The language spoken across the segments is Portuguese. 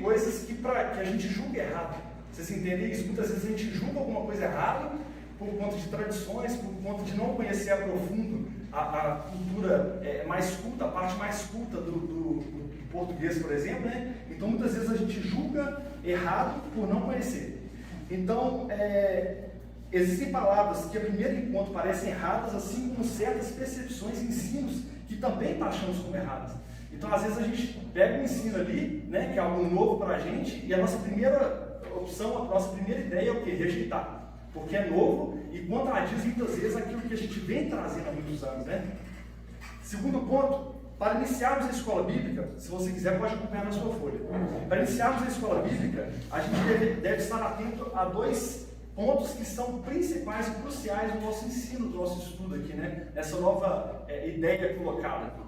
coisas que a gente julga errado. Vocês entendem isso? Muitas vezes a gente julga alguma coisa errada por conta de tradições, por conta de não conhecer a profundo a cultura mais culta, a parte mais culta do português, por exemplo, né? Então muitas vezes a gente julga errado por não conhecer. Então, existem palavras que a primeiro encontro parecem erradas, assim como certas percepções e ensinos que também taxamos como erradas. Então, às vezes a gente pega um ensino ali, né, que é algo novo para a gente, e a nossa primeira opção, a nossa primeira ideia é o quê? Rejeitar. Porque é novo e contradiz muitas vezes aquilo que a gente vem trazendo há muitos anos, né? Segundo ponto, para iniciarmos a escola bíblica, se você quiser pode acompanhar na sua folha. Para iniciarmos a escola bíblica, a gente deve estar atento a dois pontos que são principais e cruciais no nosso ensino, do nosso estudo aqui, né? Essa nova ideia colocada.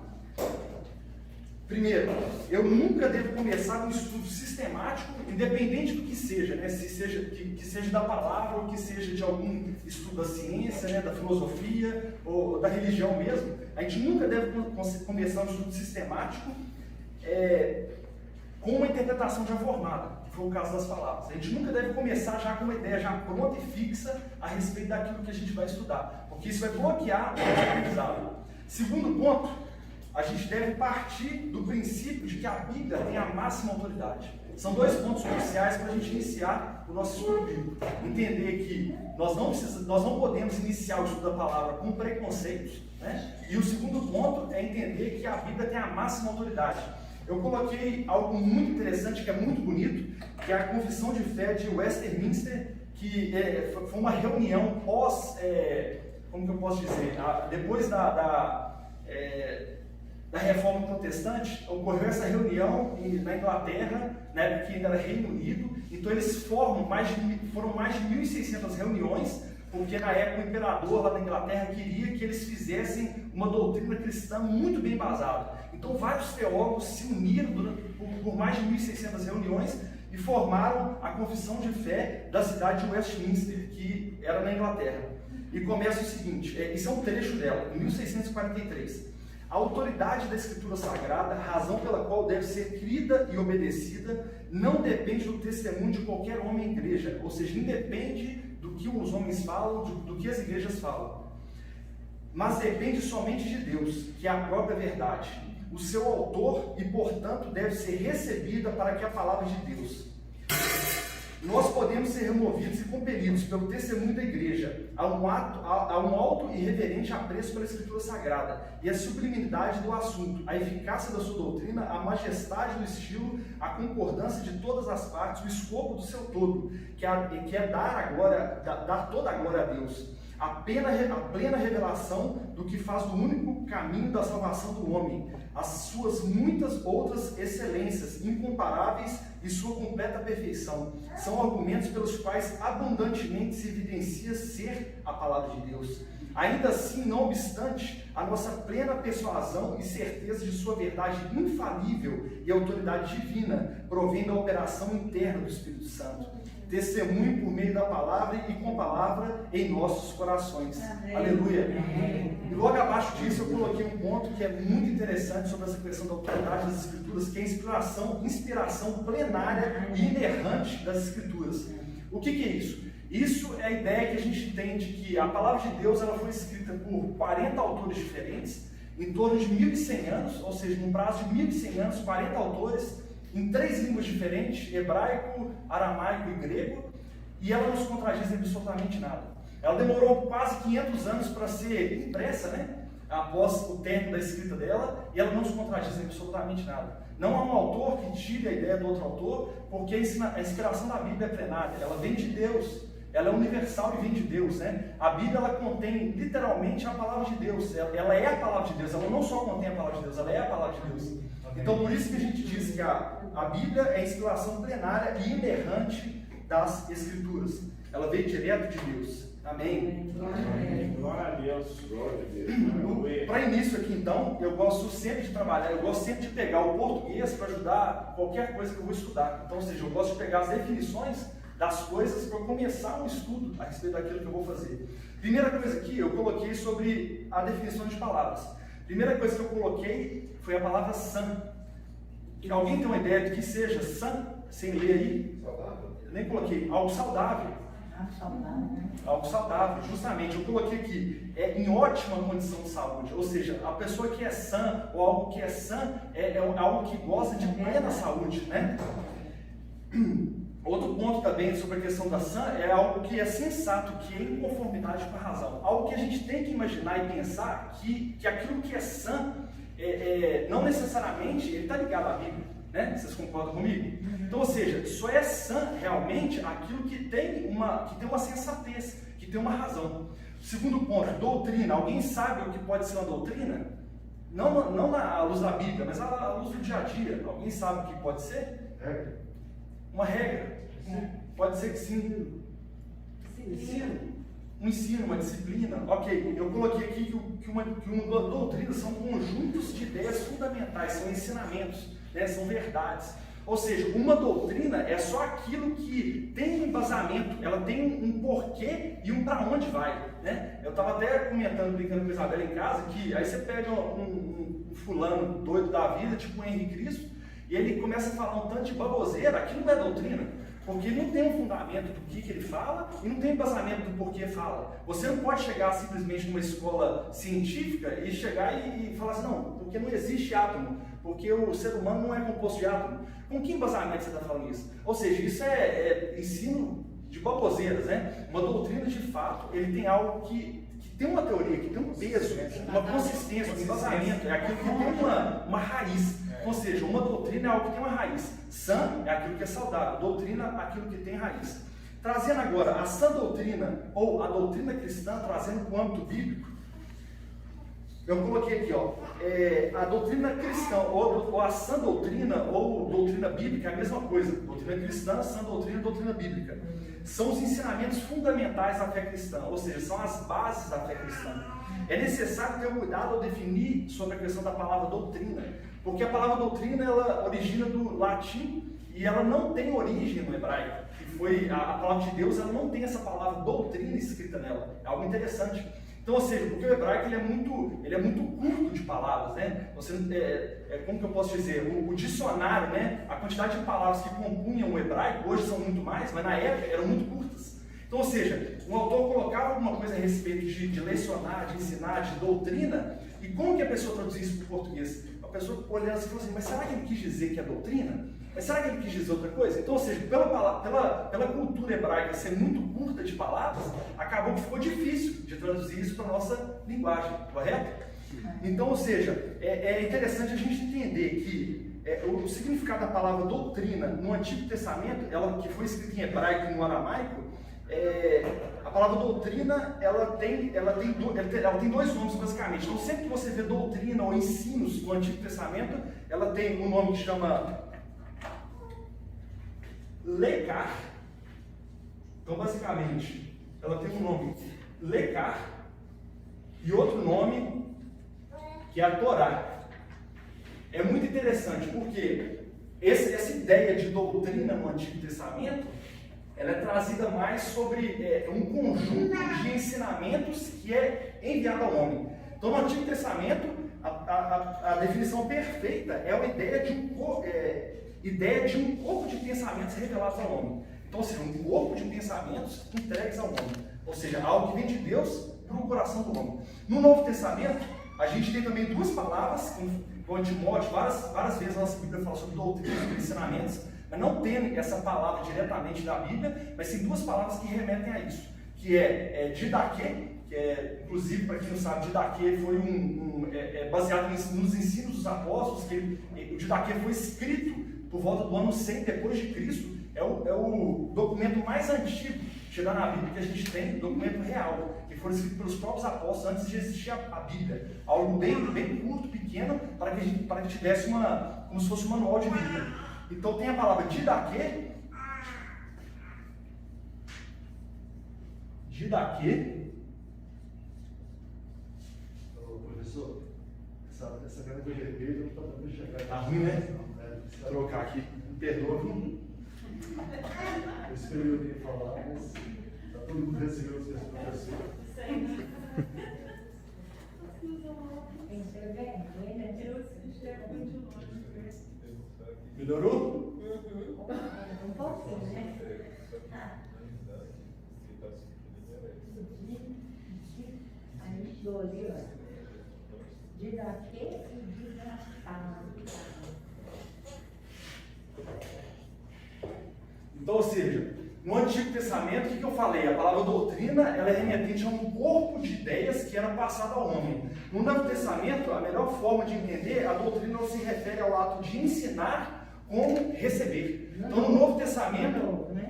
Primeiro, eu nunca devo começar um estudo sistemático, independente do que seja, né? Que seja da palavra ou que seja de algum estudo da ciência, né? Da filosofia ou da religião mesmo. A gente nunca deve começar um estudo sistemático com uma interpretação já formada, que foi o caso das palavras. A gente nunca deve começar já com uma ideia já pronta e fixa a respeito daquilo que a gente vai estudar, porque isso vai bloquear o nosso aprendizado. Segundo ponto, a gente deve partir do princípio de que a Bíblia tem a máxima autoridade. São dois pontos cruciais para a gente iniciar o nosso estudo bíblico. Entender que nós não podemos iniciar o estudo da palavra com preconceitos, né? E o segundo ponto é entender que a Bíblia tem a máxima autoridade. Eu coloquei algo muito interessante, que é muito bonito, que é a Confissão de Fé de Westminster, que foi uma reunião como que eu posso dizer, depois da Reforma Protestante, ocorreu essa reunião na Inglaterra, na época que ainda era Reino Unido. Então eles foram mais de 1.600 reuniões, porque na época o imperador lá na Inglaterra queria que eles fizessem uma doutrina cristã muito bem embasada. Então vários teólogos se uniram por mais de 1.600 reuniões e formaram a Confissão de Fé da cidade de Westminster, que era na Inglaterra. E começa o seguinte, isso é um trecho dela, em 1643. A autoridade da Escritura Sagrada, razão pela qual deve ser crida e obedecida, não depende do testemunho de qualquer homem em igreja, ou seja, independe do que os homens falam, do que as igrejas falam, mas depende somente de Deus, que é a própria verdade, o seu autor, e portanto deve ser recebida para que a palavra de Deus. Nós podemos ser removidos e compelidos pelo testemunho da igreja a um alto e reverente apreço pela Escritura Sagrada e a sublimidade do assunto, a eficácia da sua doutrina, a majestade do estilo, a concordância de todas as partes, o escopo do seu todo, que é dar toda a glória a Deus, a plena revelação do que faz do único caminho da salvação do homem, as suas muitas outras excelências incomparáveis e sua completa perfeição. São argumentos pelos quais abundantemente se evidencia ser a palavra de Deus. Ainda assim, não obstante, a nossa plena persuasão e certeza de sua verdade infalível e autoridade divina provém da operação interna do Espírito Santo. Testemunho por meio da palavra e com palavra em nossos corações. Amém. Aleluia. Amém. E logo abaixo disso eu coloquei um ponto que é muito interessante sobre essa questão da autoridade das Escrituras, que é a inspiração plenária e inerrante das Escrituras. O que é isso? Isso é a ideia que a gente tem de que a palavra de Deus ela foi escrita por 40 autores diferentes, em torno de 1.100 anos, ou seja, num prazo de 1.100 anos, 40 autores, em 3 línguas diferentes, hebraico, aramaico e grego, e ela não se contradiz absolutamente nada. Ela demorou quase 500 anos para ser impressa, né? Após o término da escrita dela, e ela não se contradiz absolutamente nada. Não há um autor que tire a ideia do outro autor, porque a inspiração da Bíblia é plenária, ela vem de Deus. Ela é universal e vem de Deus, né? A Bíblia, ela contém literalmente a palavra de Deus. Ela é a palavra de Deus. Ela não só contém a palavra de Deus, ela é a palavra de Deus. Então, por isso que a gente diz que a Bíblia é a inspiração plenária e inerrante das Escrituras. Ela veio direto de Deus. Amém? Glória a Deus. Glória a Deus. Para início aqui, então, eu gosto sempre de trabalhar, eu gosto sempre de pegar o português para ajudar qualquer coisa que eu vou estudar. Então, ou seja, eu gosto de pegar as definições das coisas para começar um estudo a respeito daquilo que eu vou fazer. Primeira coisa aqui, eu coloquei sobre a definição de palavras. Primeira coisa que eu coloquei foi a palavra sã. Alguém tem uma ideia do que seja sã? Sem ler aí? Saudável? Eu nem coloquei. Algo saudável. Algo saudável, justamente. Eu coloquei aqui, em ótima condição de saúde. Ou seja, a pessoa que é sã, ou algo que é sã, é algo que goza de plena saúde, né? Outro ponto também sobre a questão da sã é algo que é sensato, que é em conformidade com a razão. Algo que a gente tem que imaginar e pensar que aquilo que é sã, não necessariamente ele está ligado à Bíblia, né? Vocês concordam comigo? Então, ou seja, só é sã realmente aquilo que tem uma sensatez, que tem uma razão. Segundo ponto, doutrina. Alguém sabe o que pode ser uma doutrina? Não à luz da Bíblia, mas à luz do dia a dia. Alguém sabe o que pode ser? Regra. Uma regra. Pode ser que sim. Um ensino, uma disciplina. Ok, eu coloquei aqui que uma doutrina são conjuntos de ideias fundamentais, são ensinamentos, né? São verdades. Ou seja, uma doutrina é só aquilo que tem um embasamento, ela tem um porquê e um para onde vai, né? Eu estava até comentando, brincando com a Isabela em casa, que aí você pega um fulano doido da vida, tipo o Henrique Cristo, e ele começa a falar um tanto de baboseira. Aquilo não é doutrina, porque não tem um fundamento do que ele fala e não tem embasamento do porquê fala. Você não pode chegar simplesmente numa escola científica e chegar e falar assim, não, porque não existe átomo, porque o ser humano não é composto de átomo. Com que embasamento você está falando isso? Ou seja, isso é ensino de baboseiras, né? Uma doutrina de fato, ele tem algo que tem uma teoria, que tem um peso, uma consistência, um embasamento, é aquilo que tem uma raiz. Ou seja, uma doutrina é algo que tem uma raiz. Sã é aquilo que é saudável, doutrina é aquilo que tem raiz. Trazendo agora a sã doutrina, ou a doutrina cristã, trazendo para o âmbito bíblico, eu coloquei aqui, a doutrina cristã, ou a sã doutrina, ou doutrina bíblica, é a mesma coisa. Doutrina cristã, sã doutrina, doutrina bíblica. São os ensinamentos fundamentais da fé cristã, ou seja, são as bases da fé cristã. É necessário ter cuidado ao definir sobre a questão da palavra doutrina, porque a palavra doutrina, ela origina do latim e ela não tem origem no hebraico. Que foi a palavra de Deus, ela não tem essa palavra doutrina escrita nela. É algo interessante. Então, ou seja, porque o hebraico ele é muito curto de palavras, né? Como que eu posso dizer? O dicionário, né? A quantidade de palavras que compunham o hebraico, hoje são muito mais, mas na época eram muito curtas. Então, ou seja, o autor colocava alguma coisa a respeito de lecionar, de ensinar, de doutrina, e como que a pessoa traduzia isso para o português? A pessoa olhando assim e falou assim, mas será que ele quis dizer que é doutrina? Mas será que ele quis dizer outra coisa? Então, ou seja, pela cultura hebraica ser muito curta de palavras, acabou que ficou difícil de traduzir isso para a nossa linguagem, correto? Então, ou seja, é interessante a gente entender que o significado da palavra doutrina no Antigo Testamento, ela que foi escrita em hebraico e no aramaico, a palavra doutrina, ela tem dois nomes basicamente. Então, sempre que você vê doutrina ou ensinos no Antigo Testamento, ela tem um nome que chama lecar. Então, basicamente, ela tem um nome lecar e outro nome que é a Torá. É muito interessante porque essa ideia de doutrina no Antigo Testamento, ela é trazida mais sobre um conjunto de ensinamentos que é enviado ao homem. Então, no Antigo Testamento, a definição perfeita é a ideia de um corpo de pensamentos revelados ao homem. Então, ou seja, um corpo de pensamentos entregues ao homem. Ou seja, algo que vem de Deus para o coração do homem. No Novo Testamento, a gente tem também duas palavras, como Timóteo, várias vezes a nossa Bíblia fala sobre doutrina, sobre ensinamentos, mas não tem essa palavra diretamente da Bíblia, mas tem duas palavras que remetem a isso, que é didaquê, que é, inclusive, para quem não sabe, didaquê foi baseado nos ensinos dos apóstolos, que o didaquê foi escrito por volta do ano 100 depois de Cristo, é o documento mais antigo, tirando a Bíblia, que a gente tem, documento real, que foi escrito pelos próprios apóstolos antes de existir a Bíblia, algo bem curto, pequeno, para que tivesse como se fosse um manual de Bíblia. Então tem a palavra didaquê, Professor, essa caneta vermelha não está dando chegar. Tá ruim, né? Vou trocar aqui, me perdoa. Eu esperei alguém falar, mas está todo mundo recebendo os professores. Melhorou? Um pouquinho, né? Aí, 12 horas. De daqui e de lá. Então, ou seja, no Antigo Testamento, o que eu falei? A palavra doutrina, ela é remetente a um corpo de ideias que era passado ao homem. No Novo Testamento, a melhor forma de entender, a doutrina não se refere ao ato de ensinar como receber. Então, no Novo Testamento,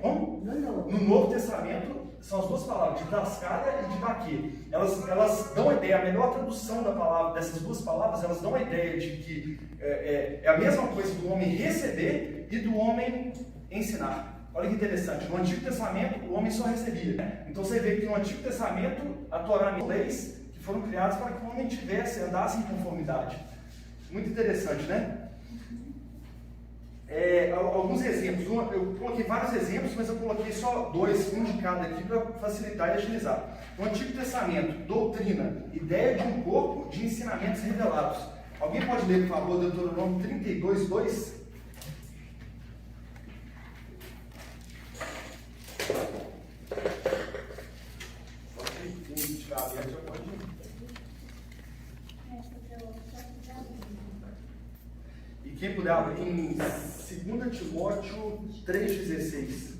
no Novo Testamento, são as duas palavras, didascalia e didaquê. Elas dão a ideia, a melhor tradução da palavra, dessas duas palavras, elas dão a ideia de que é a mesma coisa do homem receber e do homem ensinar. Olha que interessante, no Antigo Testamento o homem só recebia. Então você vê que no Antigo Testamento a Torá tem leis que foram criadas para que o homem andasse em conformidade. Muito interessante, né? Alguns exemplos, eu coloquei vários exemplos, mas eu coloquei só dois, um de cada aqui para facilitar e agilizar. No Antigo Testamento, doutrina, ideia de um corpo de ensinamentos revelados. Alguém pode ler, por favor, Deuteronômio 32, 2? E quem puder abrir em 2 Timóteo 3,16.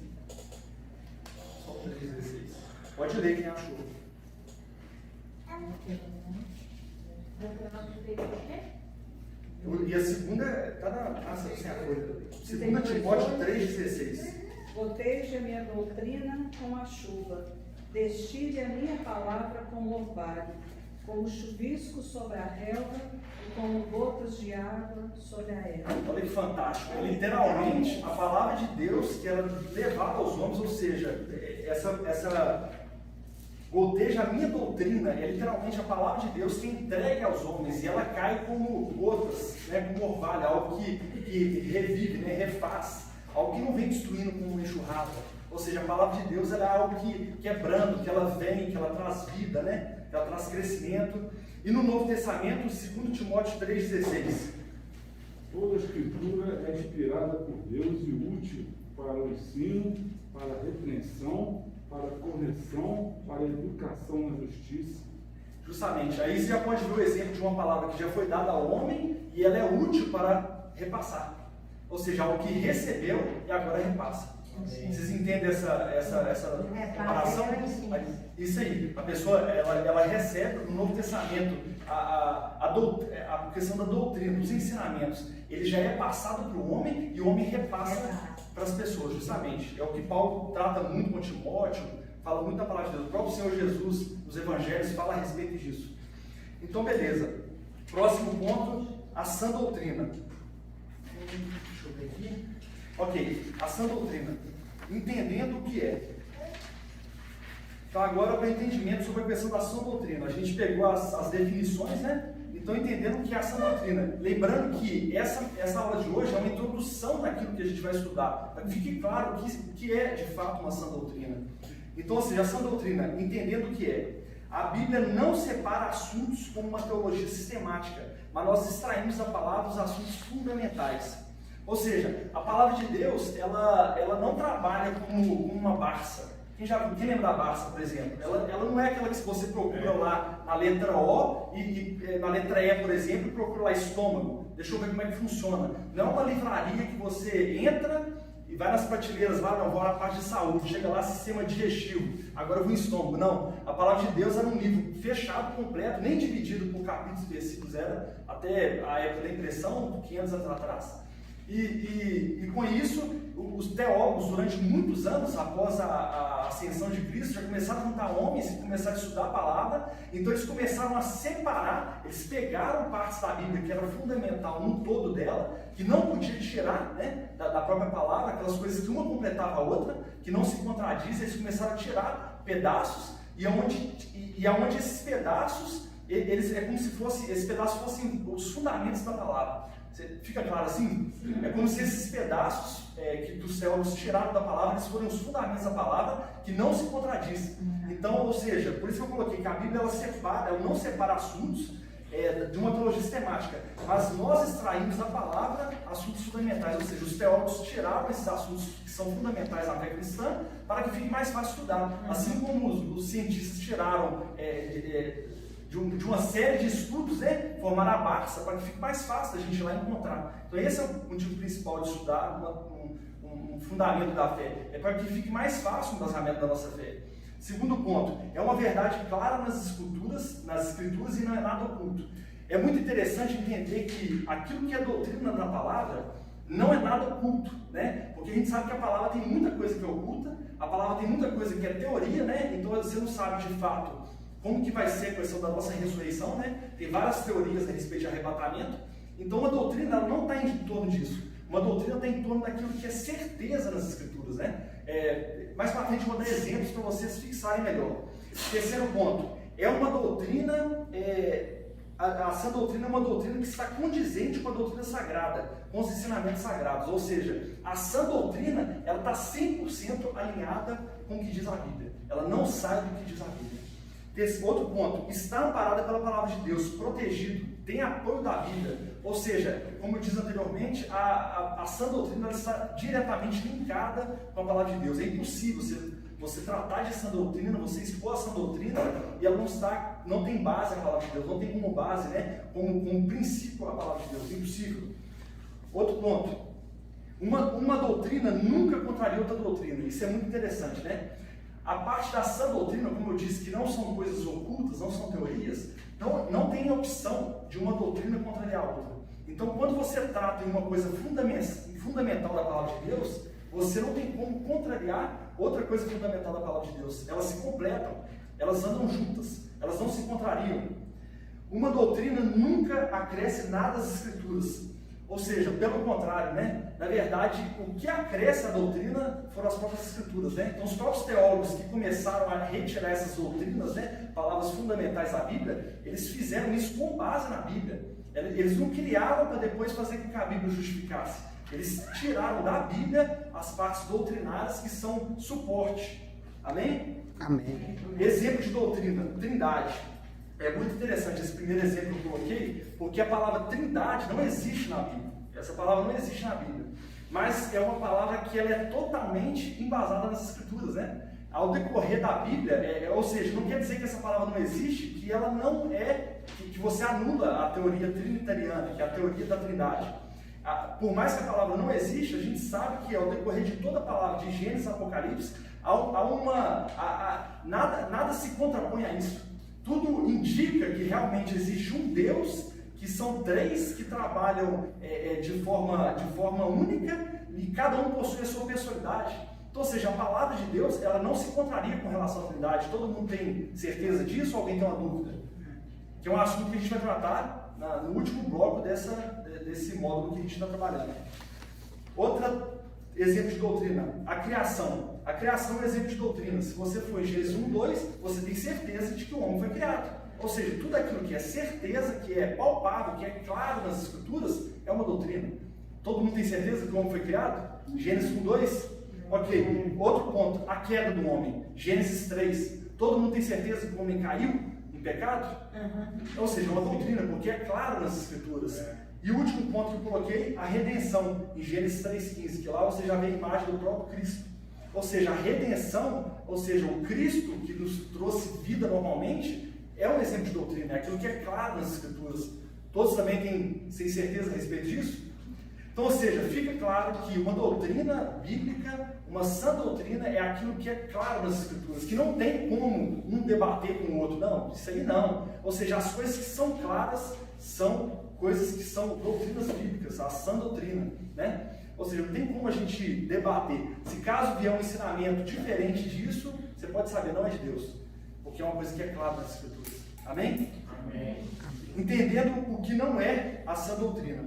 Só 3,16. Pode ler quem achou. E a segunda está na sem a folha. 2 Timóteo 3,16. Proteja a minha doutrina com a chuva, destile a minha palavra com orvalho, como chuvisco sobre a relva e como gotas de água sobre a erva. Olha que fantástico. É literalmente a palavra de Deus que ela levava aos homens, ou seja, essa goteja a minha doutrina, é literalmente a palavra de Deus que entrega aos homens, e ela cai como gotas, né, como orvalho, algo que revive, né, refaz. Algo que não vem destruindo com uma enxurrada. Ou seja, a palavra de Deus ela é algo que é brando, que ela vem, que ela traz vida, né? Que ela traz crescimento. E no Novo Testamento, 2 Timóteo 3,16. Toda a Escritura é inspirada por Deus e útil para o ensino, para a repreensão, para a correção, para a educação na justiça. Justamente, aí você já pode ver o exemplo de uma palavra que já foi dada ao homem e ela é útil para repassar. Ou seja, algo que recebeu e agora repassa. Vocês entendem essa comparação? Isso aí, a pessoa ela recebe no Novo Testamento a questão da doutrina, dos ensinamentos. Ele já é passado para o homem e o homem repassa para as pessoas, justamente. É o que Paulo trata muito com Timóteo, fala muito da palavra de Deus. O próprio Senhor Jesus, nos Evangelhos, fala a respeito disso. Então, beleza. Próximo ponto, a sã doutrina. Deixa eu ver aqui. Ok, a sã doutrina. Entendendo o que é. Então, agora para entendimento sobre a questão da sã doutrina. A gente pegou as definições, né? Então, entendendo o que é a sã doutrina. Lembrando que essa aula de hoje é uma introdução daquilo que a gente vai estudar. Para que fique claro o que é, de fato, uma sã doutrina. Então, ou seja, a sã doutrina, entendendo o que é. A Bíblia não separa assuntos como uma teologia sistemática, mas nós extraímos da palavra os assuntos fundamentais. Ou seja, a palavra de Deus, ela não trabalha como uma Barça. Quem lembra da Barça, por exemplo? Ela não é aquela que você procura lá na letra O e na letra E, por exemplo, e procura lá estômago. Deixa eu ver como é que funciona. Não é uma livraria que você entra e vai nas prateleiras lá, não, vou na parte de saúde, chega lá, sistema digestivo, agora eu vou em estômago. Não, a palavra de Deus era um livro fechado, completo, nem dividido por capítulos e versículos, era até a época da impressão, 500 anos atrás. E com isso, os teólogos, durante muitos anos após a ascensão de Cristo, já começaram a juntar homens e começaram a estudar a palavra. Então eles começaram a separar, eles pegaram partes da Bíblia que era fundamental no todo dela, que não podia tirar, né, da própria palavra, aquelas coisas que uma completava a outra, que não se contradizem, eles começaram a tirar pedaços, e aonde esses pedaços, é como se esses pedaços fossem os fundamentos da palavra. Fica claro assim? É como se esses pedaços que dos teólogos tiraram da palavra, eles forem os fundamentos da palavra, que não se contradizem. Então, ou seja, por isso que eu coloquei que a Bíblia ela não separa assuntos, de uma teologia sistemática, mas nós extraímos da palavra assuntos fundamentais, ou seja, os teólogos tiraram esses assuntos que são fundamentais na fé cristã para que fique mais fácil estudar, assim como os cientistas tiraram de uma série de estudos, formaram a Barça para que fique mais fácil a gente ir lá encontrar. Então esse é o motivo principal de estudar um fundamento da fé, é para que fique mais fácil o embasamento da nossa fé. Segundo ponto, é uma verdade clara nas escrituras e não é nada oculto. É muito interessante entender que aquilo que é doutrina na palavra não é nada oculto, né? Porque a gente sabe que a palavra tem muita coisa que é oculta, a palavra tem muita coisa que é teoria, né? Então você não sabe de fato como que vai ser a questão da nossa ressurreição, né? Tem várias teorias a respeito de arrebatamento. Então uma doutrina ela não está em torno disso. Uma doutrina está em torno daquilo que é certeza nas escrituras, né? Mais para frente eu vou dar exemplos para vocês fixarem melhor. Terceiro ponto, é uma doutrina, a sã doutrina é uma doutrina que está condizente com a doutrina sagrada, com os ensinamentos sagrados, ou seja, a sã doutrina, ela está 100% alinhada com o que diz a Bíblia, ela não sai do que diz a Bíblia. Outro ponto, está amparada pela palavra de Deus, protegido, tem apoio da Bíblia, ou seja, como eu disse anteriormente, a sã doutrina ela está diretamente linkada com a palavra de Deus. É impossível você tratar de sã doutrina, você expor a sã doutrina e ela não tem base a palavra de Deus, não tem como base, né, como princípio a palavra de Deus, é impossível. Outro ponto, uma doutrina nunca contraria outra doutrina, isso é muito interessante, né? A parte da sã doutrina, como eu disse, que não são coisas ocultas, não são teorias, não tem opção de uma doutrina contrariar a outra. Então, quando você trata em uma coisa fundamental da palavra de Deus, você não tem como contrariar outra coisa fundamental da palavra de Deus. Elas se completam, elas andam juntas, elas não se contrariam. Uma doutrina nunca acresce nada às escrituras. Ou seja, pelo contrário, né? Na verdade, o que acresce a doutrina foram as próprias escrituras, né? Então, os próprios teólogos que começaram a retirar essas doutrinas, né? Palavras fundamentais da Bíblia, eles fizeram isso com base na Bíblia. Eles não criaram para depois fazer com que a Bíblia justificasse. Eles tiraram da Bíblia as partes doutrinárias que são suporte. Amém? Amém. Exemplo de doutrina, trindade. É muito interessante esse primeiro exemplo que eu coloquei, porque a palavra trindade não existe na Bíblia. Essa palavra não existe na Bíblia. Mas é uma palavra que ela é totalmente embasada nas Escrituras, né? Ao decorrer da Bíblia, ou seja, não quer dizer que essa palavra não existe, que ela não é, que você anula a teoria trinitariana, que é a teoria da trindade. Por mais que a palavra não exista, a gente sabe que ao decorrer de toda a palavra, de Gênesis a Apocalipse, nada se contrapõe a isso. Tudo indica que realmente existe um Deus, que são três que trabalham de forma única e cada um possui a sua personalidade. Então, ou seja, a palavra de Deus ela não se contraria com relação à Trindade. Todo mundo tem certeza disso ou alguém tem uma dúvida? Que é um assunto que a gente vai tratar no último bloco desse módulo que a gente está trabalhando. Outro exemplo de doutrina, a criação. A criação é um exemplo de doutrina. Se você for em Gênesis 1:2, você tem certeza de que o homem foi criado. Ou seja, tudo aquilo que é certeza, que é palpável, que é claro nas Escrituras, é uma doutrina. Todo mundo tem certeza que o homem foi criado? Gênesis 1:2? Ok. Outro ponto, a queda do homem. Gênesis 3. Todo mundo tem certeza que o homem caiu em pecado? Ou seja, é uma doutrina, porque é claro nas Escrituras. E o último ponto que eu coloquei, a redenção, em Gênesis 3:15, que lá você já vê a imagem do próprio Cristo. Ou seja, a redenção, ou seja, o Cristo que nos trouxe vida normalmente, é um exemplo de doutrina, é aquilo que é claro nas Escrituras. Todos também têm certeza a respeito disso? Então, ou seja, fica claro que uma doutrina bíblica, uma sã doutrina, é aquilo que é claro nas Escrituras, que não tem como um debater com o outro. Não, isso aí não. Ou seja, as coisas que são claras são coisas que são doutrinas bíblicas, a sã doutrina, né? Ou seja, não tem como a gente debater. Se caso vier um ensinamento diferente disso, você pode saber, não é de Deus, porque é uma coisa que é clara nas Escrituras. Amém? Amém. Entendendo o que não é a sã doutrina.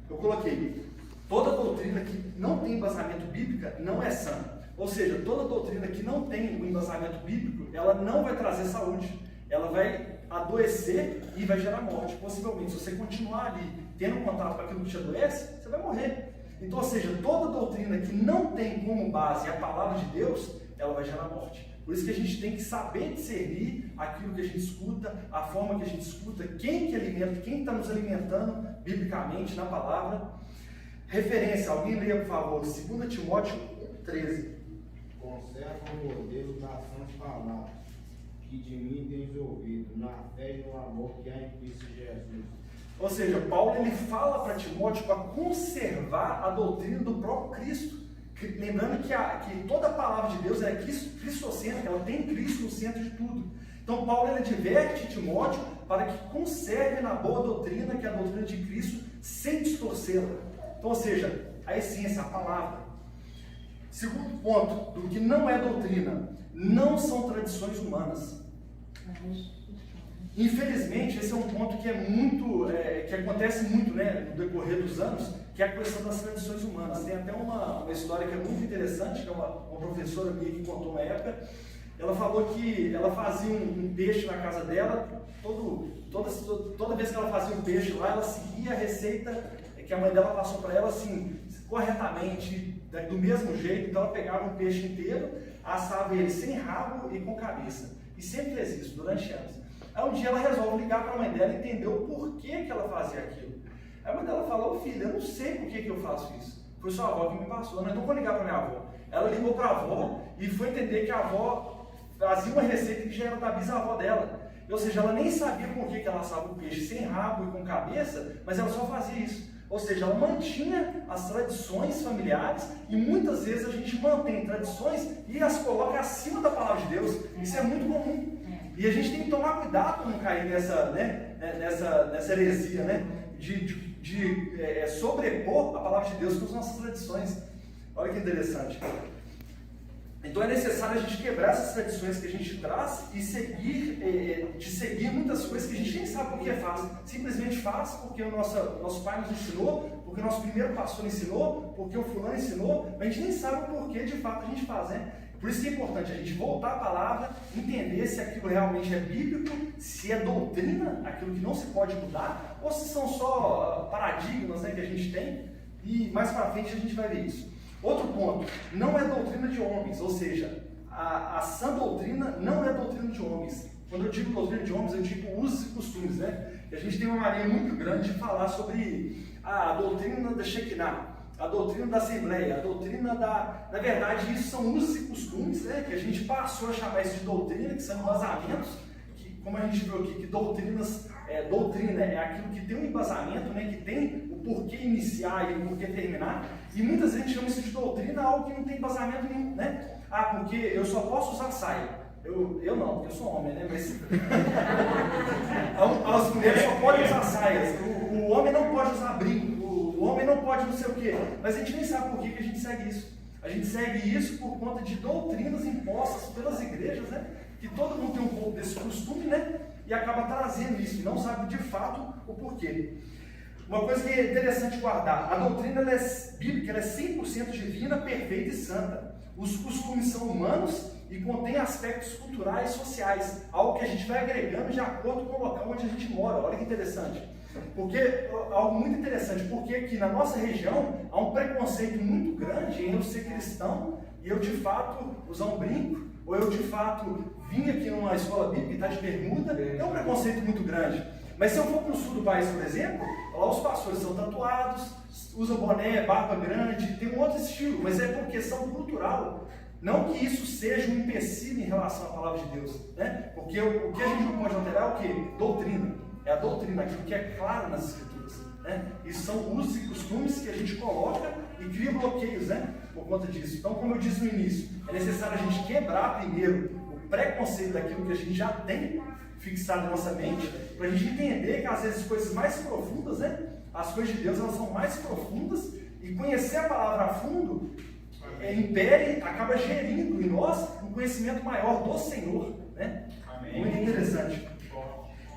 Eu coloquei, toda doutrina que não tem embasamento bíblico não é sã. Ou seja, toda doutrina que não tem um embasamento bíblico, ela não vai trazer saúde. Ela vai adoecer e vai gerar morte. Possivelmente, se você continuar ali tendo contato com aquilo que te adoece, você vai morrer. Então, ou seja, toda doutrina que não tem como base a palavra de Deus, ela vai gerar morte. Por isso que a gente tem que saber discernir aquilo que a gente escuta, a forma que a gente escuta, quem que alimenta, quem está nos alimentando biblicamente na palavra. Referência, alguém leia, por favor, 2 Timóteo 13. Conserva o modelo das sãs palavras, que de mim tens ouvido, na fé e no amor que há em Cristo Jesus. Ou seja, Paulo ele fala para Timóteo para conservar a doutrina do próprio Cristo. Lembrando que toda a palavra de Deus é cristocêntrica, ela tem Cristo no centro de tudo. Então Paulo ele adverte Timóteo para que conserve na boa doutrina, que é a doutrina de Cristo, sem distorcê-la. Então, ou seja, a essência, a palavra. Segundo ponto, do que não é doutrina, não são tradições humanas. Infelizmente, esse é um ponto que que acontece muito, né, no decorrer dos anos, que é a questão das tradições humanas. Tem até uma história que é muito interessante, que é uma professora minha que contou uma época. Ela falou que ela fazia um peixe na casa dela, toda vez que ela fazia um peixe lá, ela seguia a receita que a mãe dela passou para ela assim, corretamente, do mesmo jeito. Então ela pegava um peixe inteiro, assava ele sem rabo e com cabeça. E sempre fez isso, durante anos. Aí um dia ela resolve ligar para a mãe dela e entender o porquê que ela fazia aquilo. Aí a mãe dela falou: filha, eu não sei por que eu faço isso. Foi sua avó que me passou, né? Então vou ligar para minha avó. Ela ligou para a avó e foi entender que a avó fazia uma receita que já era da bisavó dela. Ou seja, ela nem sabia por que ela assava o peixe sem rabo e com cabeça, mas ela só fazia isso. Ou seja, ela mantinha as tradições familiares e muitas vezes a gente mantém tradições e as coloca acima da palavra de Deus. Isso é muito comum. E a gente tem que tomar cuidado para não cair nessa heresia, né? De sobrepor a palavra de Deus com as nossas tradições. Olha que interessante. Então é necessário a gente quebrar essas tradições que a gente traz e seguir muitas coisas que a gente nem sabe por que faz. Simplesmente faz porque o nosso pai nos ensinou, porque o nosso primeiro pastor ensinou, porque o fulano ensinou, mas a gente nem sabe o porquê de fato a gente faz, né? Por isso que é importante a gente voltar à palavra, entender se aquilo realmente é bíblico, se é doutrina, aquilo que não se pode mudar, ou se são só paradigmas, né, que a gente tem, e mais para frente a gente vai ver isso. Outro ponto, não é doutrina de homens, ou seja, a sã doutrina não é doutrina de homens. Quando eu digo doutrina de homens, eu digo usos e costumes, né? E a gente tem uma mania muito grande de falar sobre a doutrina da Shekinah, a doutrina da Assembleia, a doutrina da... Na verdade, isso são usos e costumes, né? Que a gente passou a chamar isso de doutrina, que são embasamentos, que, como a gente viu aqui, que doutrina é aquilo que tem um embasamento, né? Que tem o porquê iniciar e o porquê terminar, e muitas vezes a gente chama isso de doutrina algo que não tem embasamento nenhum, né? Ah, porque eu só posso usar saia. Eu não, porque eu sou homem, né? Mas as mulheres só podem usar saias, o homem não pode usar brinco, o homem não pode não sei o quê, mas a gente nem sabe por que a gente segue isso. A gente segue isso por conta de doutrinas impostas pelas igrejas, né? Que todo mundo tem um pouco desse costume, né? E acaba trazendo isso, e não sabe de fato o porquê. Uma coisa que é interessante guardar, a doutrina ela é bíblica, ela é 100% divina, perfeita e santa. Os costumes são humanos e contém aspectos culturais e sociais, algo que a gente vai agregando de acordo com o local onde a gente mora. Olha que interessante. Porque, algo muito interessante, porque aqui na nossa região há um preconceito muito grande em eu ser cristão e eu de fato usar um brinco, ou eu de fato vim aqui numa escola bíblica e estar de bermuda, é um preconceito muito grande. Mas se eu for para o sul do país, por exemplo, lá os pastores são tatuados, usam boné, barba grande, tem um outro estilo, mas é por questão cultural. Não que isso seja um empecilho em relação à palavra de Deus, né? Porque o que a gente não pode alterar é o quê? Doutrina. É a doutrina, aquilo que é claro nas Escrituras, né? Isso são usos e costumes que a gente coloca e cria bloqueios, né? Por conta disso. Então, como eu disse no início, é necessário a gente quebrar primeiro o preconceito daquilo que a gente já tem fixado na nossa mente, para a gente entender que às vezes as coisas mais profundas, né? As coisas de Deus, elas são mais profundas, e conhecer a palavra a fundo impere, acaba gerindo em nós um conhecimento maior do Senhor, né? Amém. Muito interessante.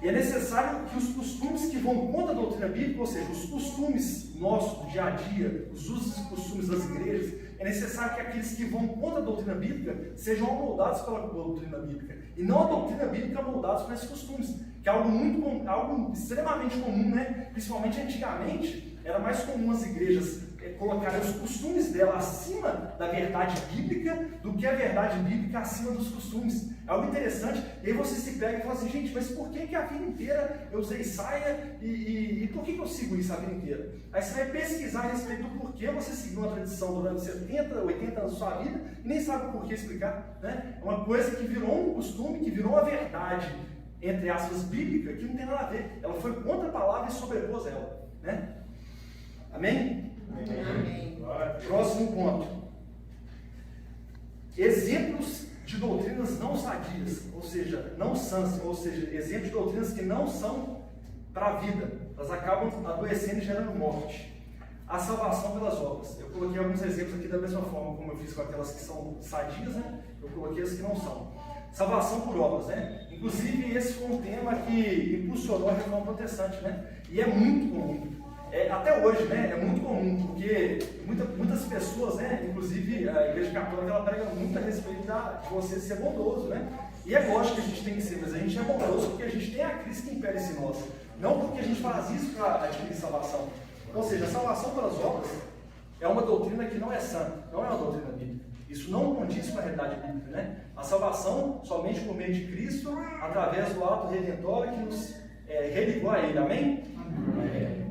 E é necessário que os costumes que vão contra a doutrina bíblica, ou seja, os costumes nossos do dia a dia, os usos e costumes das igrejas, é necessário que aqueles que vão contra a doutrina bíblica sejam amoldados pela doutrina bíblica, e não a doutrina bíblica amoldados por esses costumes, que é algo extremamente comum, né? Principalmente antigamente, era mais comum as igrejas colocarem os costumes dela acima da verdade bíblica do que a verdade bíblica acima dos costumes. É algo interessante. E aí você se pega e fala assim, gente, mas por que a vida inteira eu usei saia e por que eu sigo isso a vida inteira? Aí você vai pesquisar a respeito do porquê você seguiu uma tradição durante 70, 80 anos da sua vida e nem sabe o porquê explicar, né? É uma coisa que virou um costume, que virou uma verdade, entre aspas, bíblica, que não tem nada a ver. Ela foi contra a palavra e sobrepôs ela, né? Amém? Amém. Próximo ponto. Exemplos de doutrinas não sadias, ou seja, exemplos de doutrinas que não são para a vida, elas acabam adoecendo e gerando morte. A salvação pelas obras. Eu coloquei alguns exemplos aqui da mesma forma como eu fiz com aquelas que são sadias, né? Eu coloquei as que não são. Salvação por obras, né? Inclusive, esse foi um tema que impulsionou a reforma protestante, né? E é muito comum. Até hoje, né? É muito comum, porque muitas pessoas, né? Inclusive a Igreja Católica, ela prega muito a respeito de você ser bondoso, né? E é lógico que a gente tem que ser, mas a gente é bondoso porque a gente tem a Cristo que impera em nós. Não porque a gente faz isso para adquirir salvação. Ou seja, a salvação pelas obras é uma doutrina que não é sã, não é uma doutrina bíblica. Isso não condiz com a realidade bíblica, né? A salvação somente por meio de Cristo, através do ato redentório que nos religou a Ele, amém?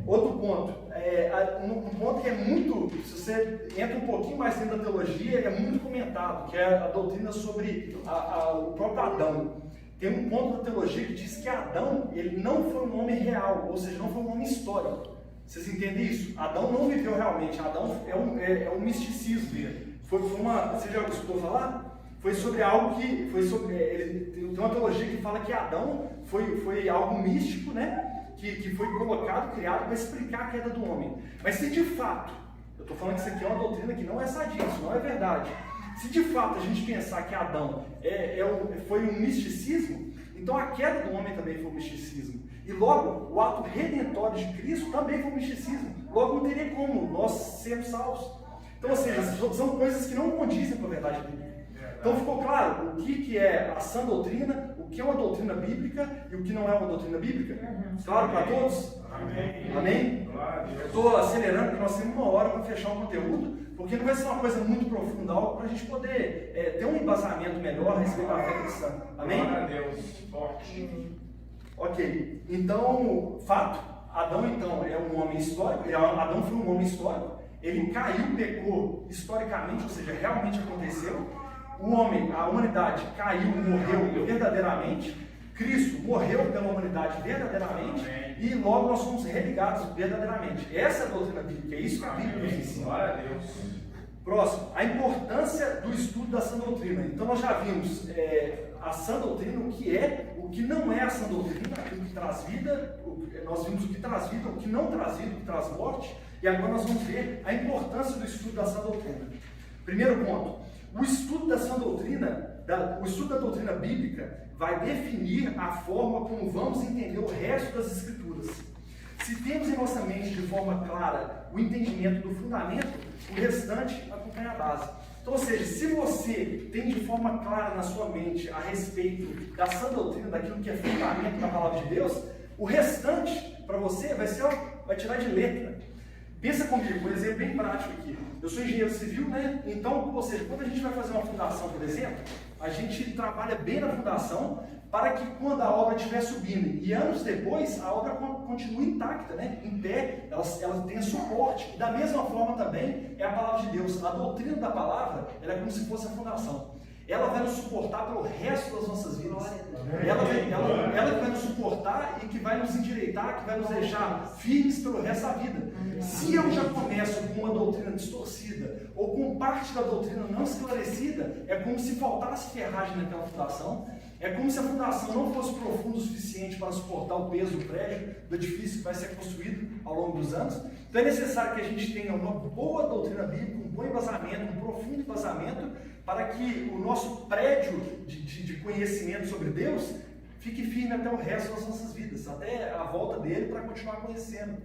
Outro ponto, um ponto que é muito, se você entra um pouquinho mais dentro da teologia, é muito comentado, que é a doutrina sobre o próprio Adão. Tem um ponto da teologia que diz que Adão, ele não foi um homem real, ou seja, não foi um homem histórico. Vocês entendem isso? Adão não viveu realmente, Adão é um misticismo dele. Você já escutou falar? Foi sobre algo que, tem uma teologia que fala que Adão foi algo místico, né? Que foi colocado, criado para explicar a queda do homem. Mas se de fato, eu estou falando que isso aqui é uma doutrina que não é sadia, isso não é verdade. Se de fato a gente pensar que Adão foi um misticismo, então a queda do homem também foi um misticismo. E logo, o ato redentório de Cristo também foi um misticismo. Logo, não teria como nós sermos salvos. Então, ou seja, são coisas que não condizem com a verdade bíblica. Então ficou claro o que é a sã doutrina, o que é uma doutrina bíblica e o que não é uma doutrina bíblica? Claro para todos? Amém. Amém? Eu estou acelerando porque nós temos 1 hora para fechar o conteúdo, porque não vai ser uma coisa muito profunda, algo para a gente poder ter um embasamento melhor a respeito da fé cristã. Amém? Glória a Deus. Forte. Ok, então, fato, Adão então é um homem histórico, Adão foi um homem histórico, ele caiu, pecou historicamente, ou seja, realmente aconteceu. O homem, a humanidade caiu, morreu verdadeiramente. Cristo morreu pela humanidade verdadeiramente. E logo nós somos religados verdadeiramente. Essa é a doutrina bíblica, é isso que a Bíblia nos ensina. Glória a Deus. Próximo, a importância do estudo da sã doutrina. Então nós já vimos a sã doutrina, o que é, o que não é a sã doutrina, aquilo que traz vida, nós vimos o que traz vida, o que não traz vida, o que traz morte. E agora nós vamos ver a importância do estudo da sã doutrina. Primeiro ponto. O estudo da sã doutrina, o estudo da doutrina bíblica vai definir a forma como vamos entender o resto das Escrituras. Se temos em nossa mente de forma clara o entendimento do fundamento, o restante acompanha a base. Então, ou seja, se você tem de forma clara na sua mente a respeito da sã doutrina, daquilo que é fundamento da palavra de Deus, o restante para você vai tirar de letra. Pensa comigo, um exemplo bem prático aqui. Eu sou engenheiro civil, né? Então, ou seja, quando a gente vai fazer uma fundação, por exemplo, a gente trabalha bem na fundação para que quando a obra estiver subindo e anos depois, a obra continue intacta, né? Em pé, ela tenha suporte. E da mesma forma também é a palavra de Deus. A doutrina da palavra, ela é como se fosse a fundação. Ela vai nos suportar pelo resto das nossas vidas. Ela vai nos suportar e que vai nos endireitar, que vai nos deixar firmes pelo resto da vida. Se eu já começo com uma doutrina distorcida ou com parte da doutrina não esclarecida, é como se faltasse ferragem naquela fundação. É como se a fundação não fosse profunda o suficiente para suportar o peso do prédio, do edifício que vai ser construído ao longo dos anos. Então é necessário que a gente tenha uma boa doutrina bíblica, um bom embasamento, um profundo embasamento, para que o nosso prédio de conhecimento sobre Deus fique firme até o resto das nossas vidas, até a volta dele para continuar conhecendo.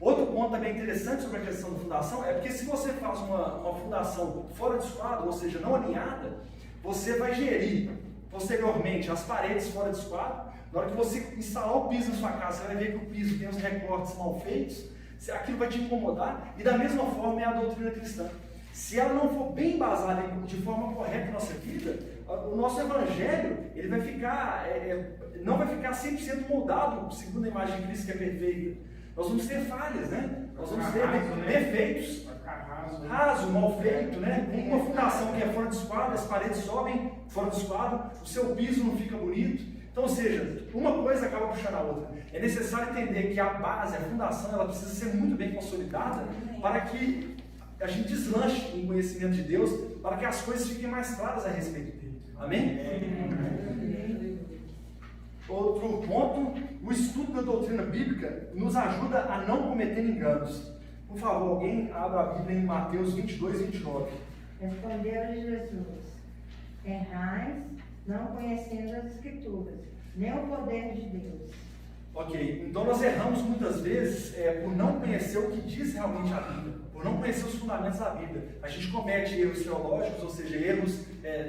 Outro ponto também interessante sobre a questão da fundação é porque se você faz uma fundação fora de esquadro, ou seja, não alinhada, você vai gerir posteriormente as paredes fora de esquadro. Na hora que você instalar o piso na sua casa, você vai ver que o piso tem os recortes mal feitos, aquilo vai te incomodar, e da mesma forma é a doutrina cristã. Se ela não for bem embasada de forma correta em nossa vida, o nosso evangelho ele vai ficar, não vai ficar 100% moldado segundo a imagem de Cristo que é perfeita. Nós vamos ter falhas, né? Nós vamos ter defeitos, raso, mal feito, né? Uma fundação que é fora de esquadro, as paredes sobem fora de esquadro, o seu piso não fica bonito. Então, ou seja, uma coisa acaba puxando a outra. É necessário entender que a base, a fundação, ela precisa ser muito bem consolidada para que a gente deslanche em conhecimento de Deus, para que as coisas fiquem mais claras a respeito dele. Amém? Outro ponto, o estudo da doutrina bíblica nos ajuda a não cometer enganos. Por favor, alguém abra a Bíblia em Mateus 22, 29. Respondeu-lhe Jesus: errais, não conhecendo as Escrituras, nem o poder de Deus. Ok, então nós erramos muitas vezes por não conhecer o que diz realmente a Bíblia, por não conhecer os fundamentos da Bíblia. A gente comete erros teológicos, ou seja, erros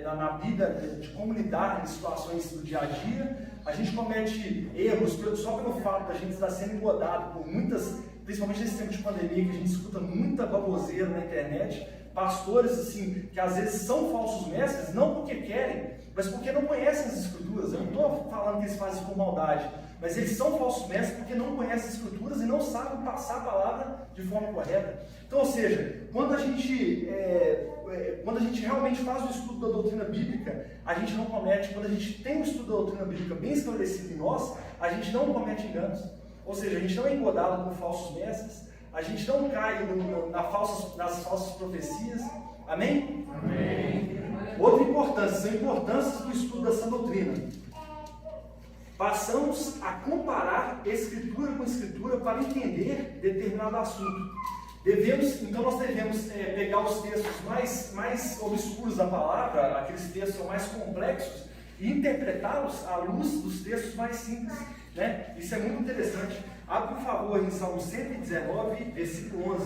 na vida de como lidar em situações do dia a dia. A gente comete erros só pelo fato da gente estar sendo engodado por muitas, principalmente nesse tempo de pandemia, que a gente escuta muita baboseira na internet, pastores assim, que às vezes são falsos mestres, não porque querem, mas porque não conhecem as Escrituras. Eu não estou falando que eles fazem por maldade, mas eles são falsos mestres porque não conhecem as Escrituras e não sabem passar a palavra de forma correta. Então, ou seja, quando a gente realmente faz o estudo da doutrina bíblica, a gente não comete, quando a gente tem o estudo da doutrina bíblica bem esclarecido em nós, a gente não comete enganos. Ou seja, a gente não é engodado por falsos mestres, a gente não cai nas falsas profecias. Amém? Amém. Outra importância, são importâncias do estudo dessa doutrina. Passamos a comparar Escritura com Escritura para entender determinado assunto. Então nós devemos pegar os textos mais obscuros da palavra, aqueles textos mais complexos, e interpretá-los à luz dos textos mais simples. Né? Isso é muito interessante. Abra, por favor, em Salmo 119, versículo 11.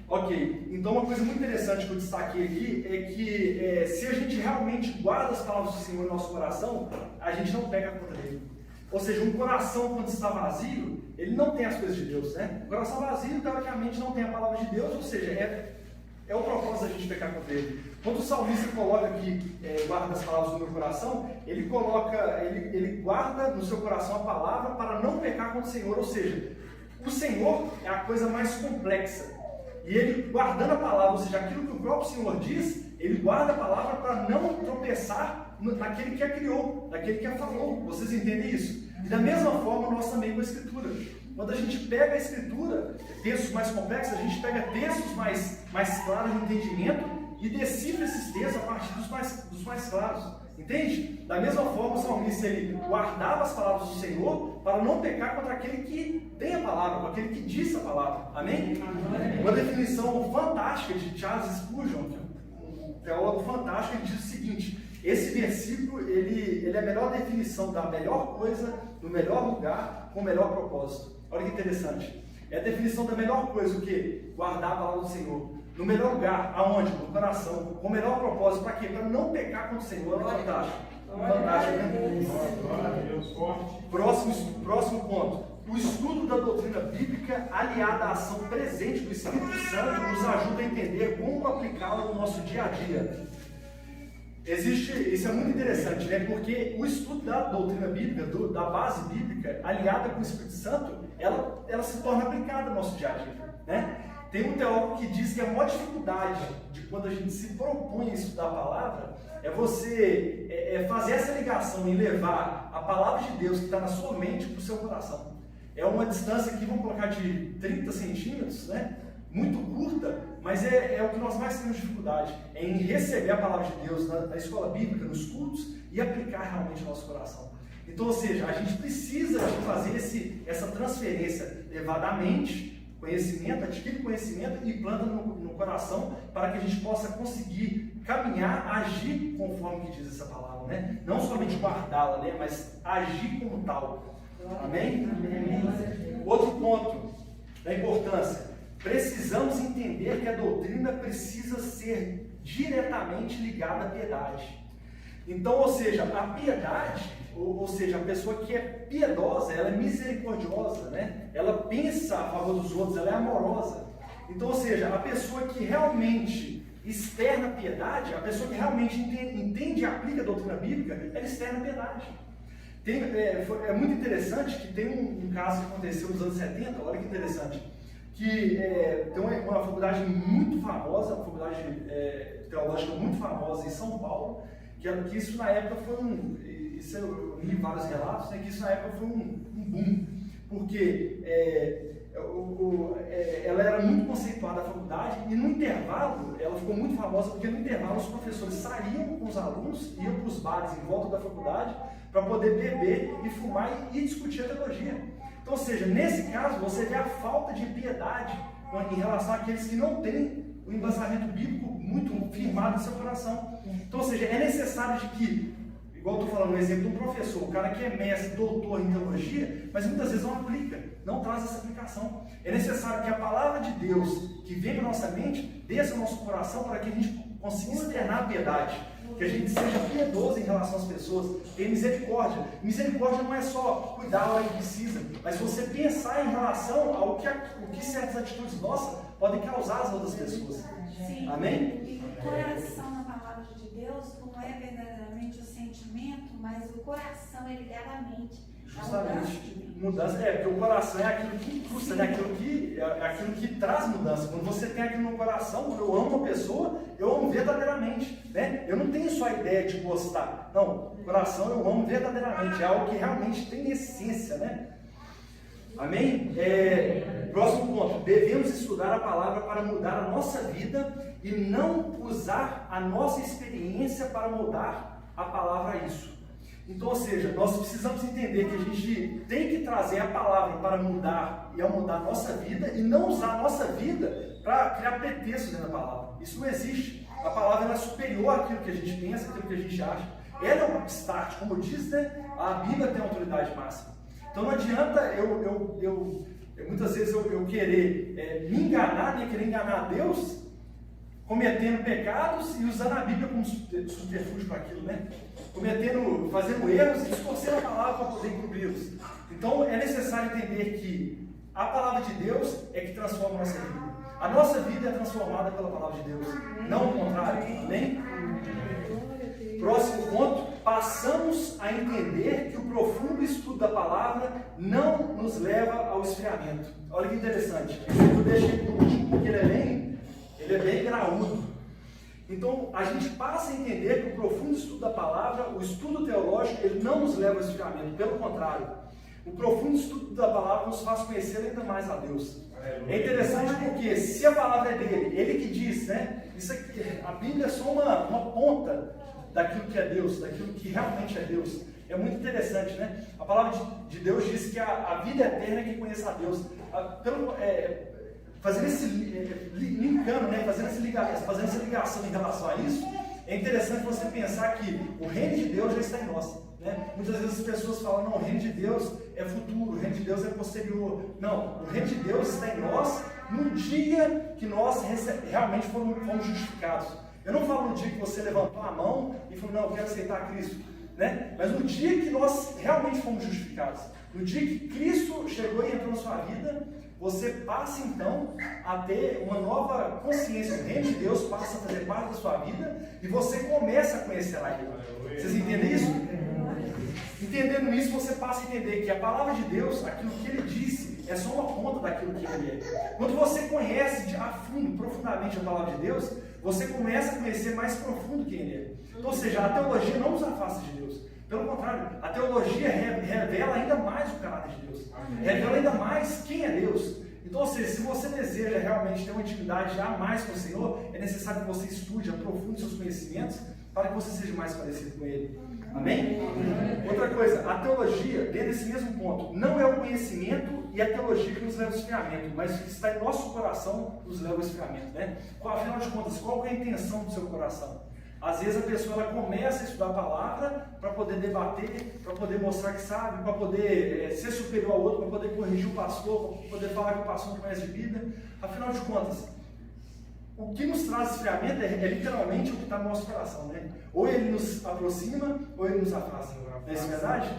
Ok, então uma coisa muito interessante que eu destaquei aqui é que se a gente realmente guarda as palavras do Senhor em nosso coração, a gente não peca contra ele. Ou seja, um coração quando está vazio, ele não tem as coisas de Deus, né? O coração vazio, teoricamente, não tem a palavra de Deus, ou seja, é o propósito da gente pecar contra ele. Quando o salmista coloca aqui, guarda as palavras do meu coração, ele guarda no seu coração a palavra para não pecar contra o Senhor, ou seja, o Senhor é a coisa mais complexa. E ele guardando a palavra, ou seja, aquilo que o próprio Senhor diz, ele guarda a palavra para não tropeçar naquele que a criou, naquele que a falou. Vocês entendem isso? E da mesma forma nós também com a Escritura. Quando a gente pega a Escritura, textos mais complexos, a gente pega textos mais claros de entendimento e decifra esses textos a partir dos mais claros. Entende? Da mesma forma, o salmista ele guardava as palavras do Senhor para não pecar contra aquele que tem a palavra, com aquele que diz a palavra. Amém? Uma definição fantástica de Charles Spurgeon, um teólogo fantástico, ele diz o seguinte: esse versículo ele é a melhor definição da melhor coisa, no melhor lugar, com o melhor propósito. Olha que interessante. É a definição da melhor coisa, o quê? Guardar a palavra do Senhor. No melhor lugar, aonde? No coração. Com o melhor propósito, para quê? Para não pecar contra o Senhor. É fantástico. Fantástico, né? Próximo ponto. O estudo da doutrina bíblica, aliada à ação presente do Espírito Santo, nos ajuda a entender como aplicá-la no nosso dia a dia. Isso é muito interessante, né? Porque o estudo da doutrina bíblica, da base bíblica, aliada com o Espírito Santo, ela se torna aplicada no nosso dia a dia, né? Tem um teólogo que diz que a maior dificuldade de quando a gente se propõe a estudar a palavra é você fazer essa ligação e levar a palavra de Deus que está na sua mente para o seu coração. É uma distância que vamos colocar de 30 centímetros, né? Muito curta, mas é o que nós mais temos dificuldade, é em receber a palavra de Deus na escola bíblica, nos cultos, e aplicar realmente no nosso coração. Então, ou seja, a gente precisa de fazer essa transferência, levar da mente conhecimento, adquire conhecimento e planta no coração, para que a gente possa conseguir caminhar, agir conforme que diz essa palavra, né? Não somente guardá-la, né? Mas agir como tal. Amém? Outro ponto da importância. Precisamos entender que a doutrina precisa ser diretamente ligada à piedade. Então, ou seja, a piedade, ou seja, a pessoa que é piedosa, ela é misericordiosa, né? Ela pensa a favor dos outros, ela é amorosa. Então, ou seja, a pessoa que realmente externa piedade, a pessoa que realmente entende e aplica a doutrina bíblica, ela externa piedade. É muito interessante que tem um caso que aconteceu nos anos 70, olha que interessante, que tem uma faculdade muito famosa, uma faculdade teológica muito famosa em São Paulo, que isso na época foi isso eu li vários relatos, né, que isso na época foi um boom, porque ela era muito conceituada a faculdade e no intervalo, ela ficou muito famosa porque no intervalo os professores saíam com os alunos, iam para os bares em volta da faculdade para poder beber e fumar e discutir a teologia. Então, ou seja, nesse caso você vê a falta de piedade em relação àqueles que não têm o embasamento bíblico muito firmado no seu coração. Então, ou seja, é necessário de que, igual eu estou falando, um exemplo de um professor, o cara que é mestre, doutor em teologia, mas muitas vezes não aplica, não traz essa aplicação. É necessário que a palavra de Deus, que vem para a nossa mente, desça ao nosso coração para que a gente consiga externar a piedade, que a gente seja piedoso em relação às pessoas, ter misericórdia. Misericórdia não é só cuidar a hora que precisa, mas você pensar em relação ao que certas atitudes nossas podem causar às outras pessoas. Sim. Amém? E o coração na palavra de Deus não é verdadeiramente o sentimento, mas o coração é ligado à mente. Justamente. Mudança, porque o coração é aquilo que custa, né? Aquilo que traz mudança. Quando você tem aquilo no coração, eu amo uma pessoa, eu amo verdadeiramente, né? Eu não tenho só a ideia de gostar. Não, o coração eu amo verdadeiramente, é algo que realmente tem essência, né? Amém? Próximo ponto, devemos estudar a palavra para mudar a nossa vida e não usar a nossa experiência para mudar a palavra a isso. Então, ou seja, nós precisamos entender que a gente tem que trazer a palavra para mudar e mudar a nossa vida e não usar a nossa vida para criar pretexto dentro da palavra. Isso não existe. A palavra é superior àquilo que a gente pensa, àquilo que a gente acha. Ela é um start, como diz, né? A Bíblia tem autoridade máxima. Então não adianta muitas vezes eu querer me enganar, né? Querer enganar a Deus, cometendo pecados e usando a Bíblia como subterfúgio para aquilo, né? Fazendo erros e distorcendo a palavra para poder encobri-los. Então é necessário entender que a palavra de Deus é que transforma a nossa vida. A nossa vida é transformada pela palavra de Deus, não o contrário. Amém? Próximo ponto, passamos a entender que o profundo estudo da palavra não nos leva ao esfriamento. Olha que interessante. Eu deixei por último porque ele é bem graúdo. Então, a gente passa a entender que o profundo estudo da palavra, o estudo teológico, ele não nos leva ao esfriamento. Pelo contrário, o profundo estudo da palavra nos faz conhecer ainda mais a Deus. É interessante porque, se a palavra é dele, ele que diz, né? Isso aqui, a Bíblia é só uma ponta daquilo que é Deus, daquilo que realmente é Deus. É muito interessante, né? A palavra de Deus diz que a vida eterna é quem conhece a Deus. Fazendo esse linkando, né? Fazendo essa ligação em relação a isso, é interessante você pensar que o reino de Deus já está em nós, né? Muitas vezes as pessoas falam, não, o reino de Deus é futuro, o reino de Deus é posterior. Não, o reino de Deus está em nós no dia que nós realmente fomos justificados. Eu não falo no dia que você levantou a mão e falou, não, eu quero aceitar Cristo, né? Mas no dia que nós realmente fomos justificados, no dia que Cristo chegou e entrou na sua vida, você passa então a ter uma nova consciência. O reino de Deus passa a fazer parte da sua vida e você começa a conhecer a Ele. Vocês entendem isso? Entendendo isso, você passa a entender que a palavra de Deus, aquilo que Ele disse, é só uma ponta daquilo que Ele é. Quando você conhece a fundo, profundamente a palavra de Deus, você começa a conhecer mais profundo quem Ele é. Então, ou seja, a teologia não nos afasta de Deus. Pelo contrário, a teologia revela ainda mais o caráter de Deus. Revela ainda mais quem é Deus. Então, ou seja, se você deseja realmente ter uma intimidade a mais com o Senhor, é necessário que você estude, aprofunde seus conhecimentos, para que você seja mais parecido com Ele. Amém? Outra coisa, a teologia, dentro desse mesmo ponto, não é o conhecimento e a teologia que nos leva ao esfriamento, mas o que está em nosso coração nos leva ao esfriamento, né? Afinal de contas, qual é a intenção do seu coração? Às vezes a pessoa ela começa a estudar a palavra para poder debater, para poder mostrar que sabe, para poder ser superior ao outro, para poder corrigir o pastor, para poder falar que o pastor não conhece de Bíblia. Afinal de contas, o que nos traz esfriamento é literalmente o que está no nosso coração, né? Ou ele nos aproxima, ou ele nos afasta. Não é isso verdade?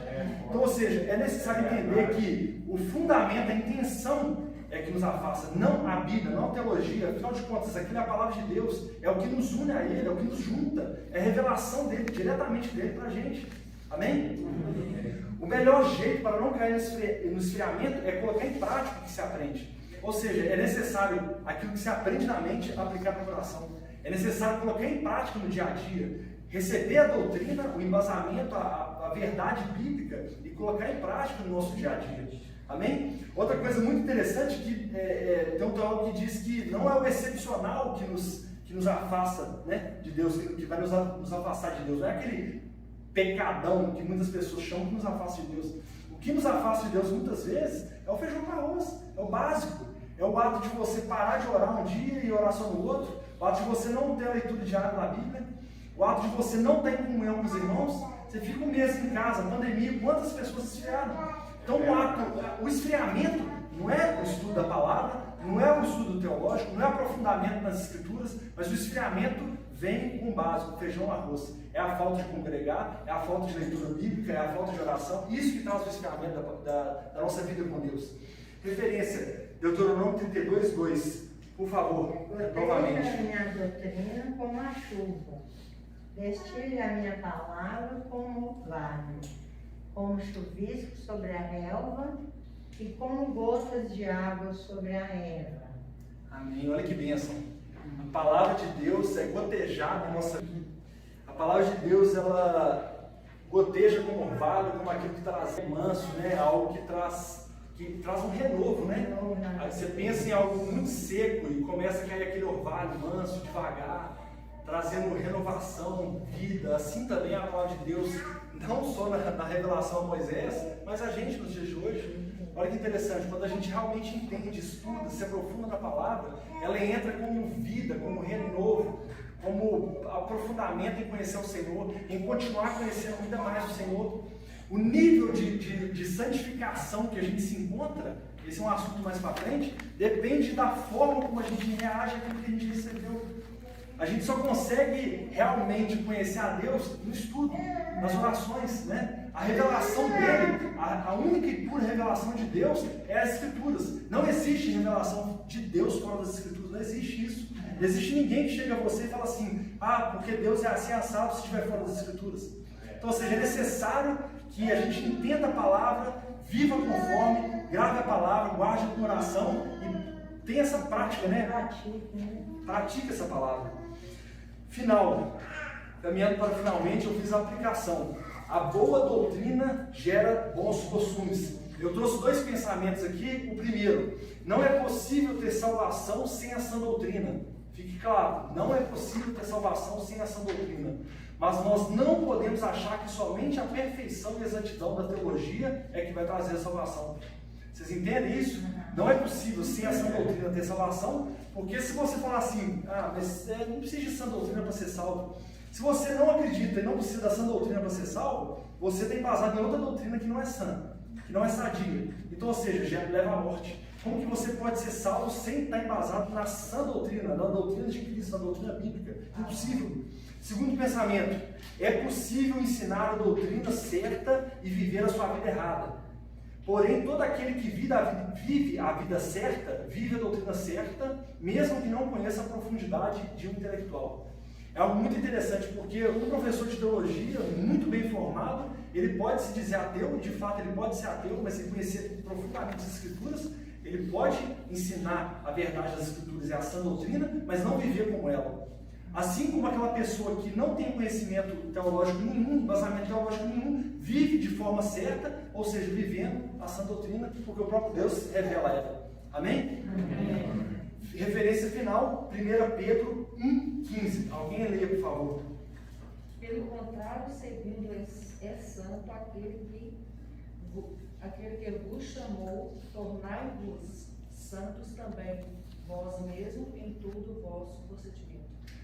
Então, ou seja, é necessário entender que o fundamento, a intenção é que nos afasta, não a Bíblia, não a teologia. Afinal de contas, aquilo é a palavra de Deus, é o que nos une a Ele, é o que nos junta, é a revelação dele, diretamente dele para a gente. Amém? O melhor jeito para não cair no esfriamento é colocar em prática o que se aprende. Ou seja, é necessário aquilo que se aprende na mente aplicar no coração. É necessário colocar em prática no dia a dia, receber a doutrina, o embasamento, a verdade bíblica e colocar em prática no nosso dia a dia. Amém? Outra coisa muito interessante que tem um teólogo que diz que não é o excepcional que nos afasta, né, de Deus, que vai nos afastar de Deus. Não é aquele pecadão que muitas pessoas chamam que nos afasta de Deus. O que nos afasta de Deus muitas vezes é o feijão com arroz, é o básico. É o ato de você parar de orar um dia e orar só no outro, o ato de você não ter a leitura diária na Bíblia, o ato de você não ter comunhão com os irmãos. Você fica um mês em casa, pandemia, quantas pessoas se esfriaram? Então o esfriamento não é o estudo da palavra, não é o estudo teológico, não é aprofundamento nas escrituras, mas o esfriamento vem com o básico, feijão e arroz. É a falta de congregar, é a falta de leitura bíblica, é a falta de oração, isso que traz o esfriamento da nossa vida com Deus. Referência, Deuteronômio 32, 2, por favor, novamente. Proteja a minha doutrina como a chuva, vestir a minha palavra como orvalho, como chuvisco sobre a relva e como gotas de água sobre a erva. Amém. Olha que bênção. A palavra de Deus é gotejada em nossa vida. A palavra de Deus, ela goteja como orvalho, como aquilo que traz manso, né? Algo que traz um renovo, né? Aí você pensa em algo muito seco e começa a cair aquele orvalho manso, devagar, trazendo renovação, vida. Assim também a palavra de Deus, não só na revelação a Moisés, mas a gente nos dias de hoje. Olha que interessante, quando a gente realmente entende, estuda, se aprofunda na palavra, ela entra como vida, como renovo, como aprofundamento em conhecer o Senhor, em continuar conhecendo ainda mais o Senhor. O nível de santificação que a gente se encontra, esse é um assunto mais para frente, depende da forma como a gente reage àquilo que a gente recebeu. A gente só consegue realmente conhecer a Deus no estudo, nas orações, né? A revelação dele, a única e pura revelação de Deus é as Escrituras. Não existe revelação de Deus fora das Escrituras, não existe isso. Não existe ninguém que chega a você e fala assim, porque Deus é assim assado se estiver fora das Escrituras. Então, ou seja, é necessário que a gente entenda a palavra, viva conforme, grave a palavra, guarde no coração e tenha essa prática, né? Pratique essa palavra. Final. Caminhando para finalmente, eu fiz a aplicação. A boa doutrina gera bons costumes. Eu trouxe dois pensamentos aqui. O primeiro, não é possível ter salvação sem a sã doutrina. Fique claro, não é possível ter salvação sem a sã doutrina. Mas nós não podemos achar que somente a perfeição e a exatidão da teologia é que vai trazer a salvação. Vocês entendem isso? Não é possível sem a sã doutrina ter salvação, porque se você falar assim, mas não precisa de sã doutrina para ser salvo. Se você não acredita e não precisa da sã doutrina para ser salvo, você tem embasado em outra doutrina que não é sã, que não é sadia. Então, ou seja, já leva à morte. Como que você pode ser salvo sem estar embasado na sã doutrina, na doutrina de Cristo, na doutrina bíblica? Impossível. Segundo pensamento, é possível ensinar a doutrina certa e viver a sua vida errada. Porém, todo aquele que vive a vida certa, vive a doutrina certa, mesmo que não conheça a profundidade de um intelectual. É algo muito interessante, porque um professor de teologia, muito bem formado, ele pode se dizer ateu, de fato ele pode ser ateu, mas se conhecer profundamente as Escrituras, ele pode ensinar a verdade das Escrituras e a sã doutrina, mas não viver como ela. Assim como aquela pessoa que não tem conhecimento teológico nenhum, embasamento teológico nenhum, vive de forma certa, ou seja, vivendo a sã doutrina, porque o próprio Deus revela ela. Amém? Amém. Referência final, 1 Pedro 1,15. Alguém leia, por favor. Pelo contrário, segundo é santo aquele que vos chamou, tornai-vos santos também, vós mesmos, em todo o vosso procedimento.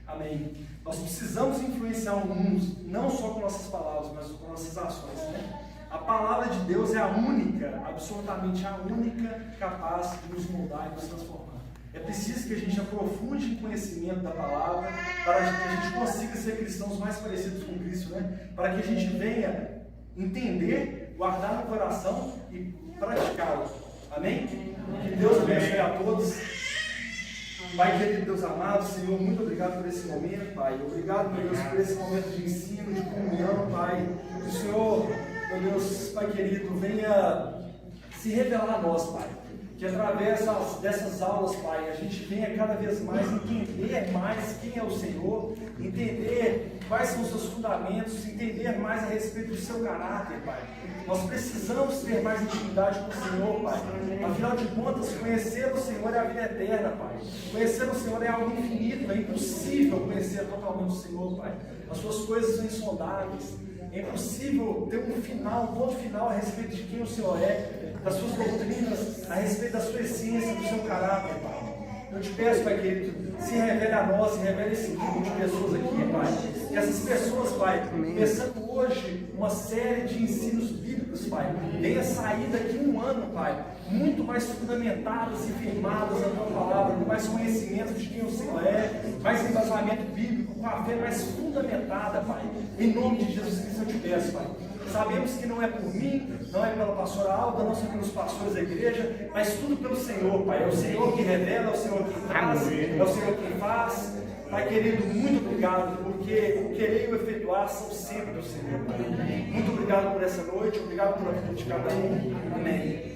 Amém. Nós precisamos influenciar o mundo, não só com nossas palavras, mas com nossas ações, né? A palavra de Deus é a única, absolutamente a única capaz de nos mudar e nos transformar. É preciso que a gente aprofunde em conhecimento da palavra, para que a gente consiga ser cristãos mais parecidos com Cristo, né? Para que a gente venha entender, guardar no coração e praticá-lo. Amém? Que Deus abençoe a todos. Pai querido, Deus amado, Senhor, muito obrigado por esse momento, Pai. Obrigado, meu Deus, por esse momento de ensino, de comunhão, Pai. Que o Senhor, meu Deus, Pai querido, venha se revelar a nós, Pai. Que através dessas aulas, Pai, a gente venha cada vez mais entender mais quem é o Senhor, entender quais são os seus fundamentos, entender mais a respeito do seu caráter, Pai. Nós precisamos ter mais intimidade com o Senhor, Pai. Afinal de contas, conhecer o Senhor é a vida eterna, Pai. Conhecer o Senhor é algo infinito, é impossível conhecer totalmente o Senhor, Pai. As suas coisas são insondáveis. É impossível ter um final, um ponto final a respeito de quem o Senhor é, das suas doutrinas, a respeito da sua essência, do seu caráter, Pai. Eu te peço, Pai querido, se revele a nós, se revele esse grupo de pessoas aqui, Pai. Que essas pessoas, Pai, começando hoje uma série de ensinos bíblicos, Pai, venha sair daqui um ano, Pai, muito mais fundamentadas e firmadas na tua palavra, com mais conhecimento de quem o Senhor é, mais embasamento bíblico, com a fé mais fundamentada, Pai. Em nome de Jesus Cristo eu te peço, Pai. Sabemos que não é por mim, não é pela pastora Alda, não são pelos pastores da igreja, mas tudo pelo Senhor, Pai. É o Senhor que revela, é o Senhor que traz, é o Senhor que faz. Pai querido, muito obrigado, porque o querer e o efetuar são sempre do Senhor, Pai. Muito obrigado por essa noite, obrigado pela vida de cada um. Amém.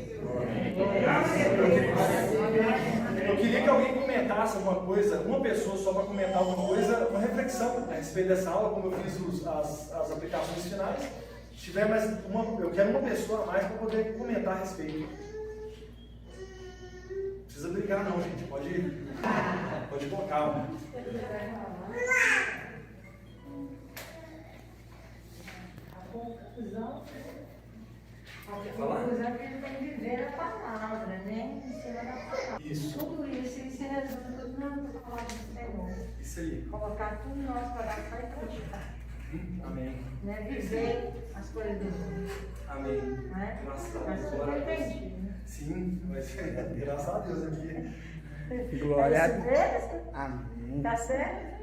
Eu queria que alguém comentasse alguma coisa, uma pessoa só para comentar alguma coisa, uma reflexão a respeito dessa aula, como eu fiz as aplicações finais. Se tiver mais uma, eu quero uma pessoa a mais para poder comentar a respeito. Não precisa brigar não, gente. Pode ir com calma. A conclusão é que ele tem que viver a palavra, né? Ensinar a palavra. Isso. Tudo isso ensina tudo na palavra do Senhor. Isso aí. Colocar tudo no nosso coração e praticar. Amém. Né? Viver as coisas do mundo. Amém. Né? Graças a Mas Deus. tudo Glória a Deus. entendi, né? Sim, mas graças a Deus aqui. Glória a Deus. Amém. Tá certo?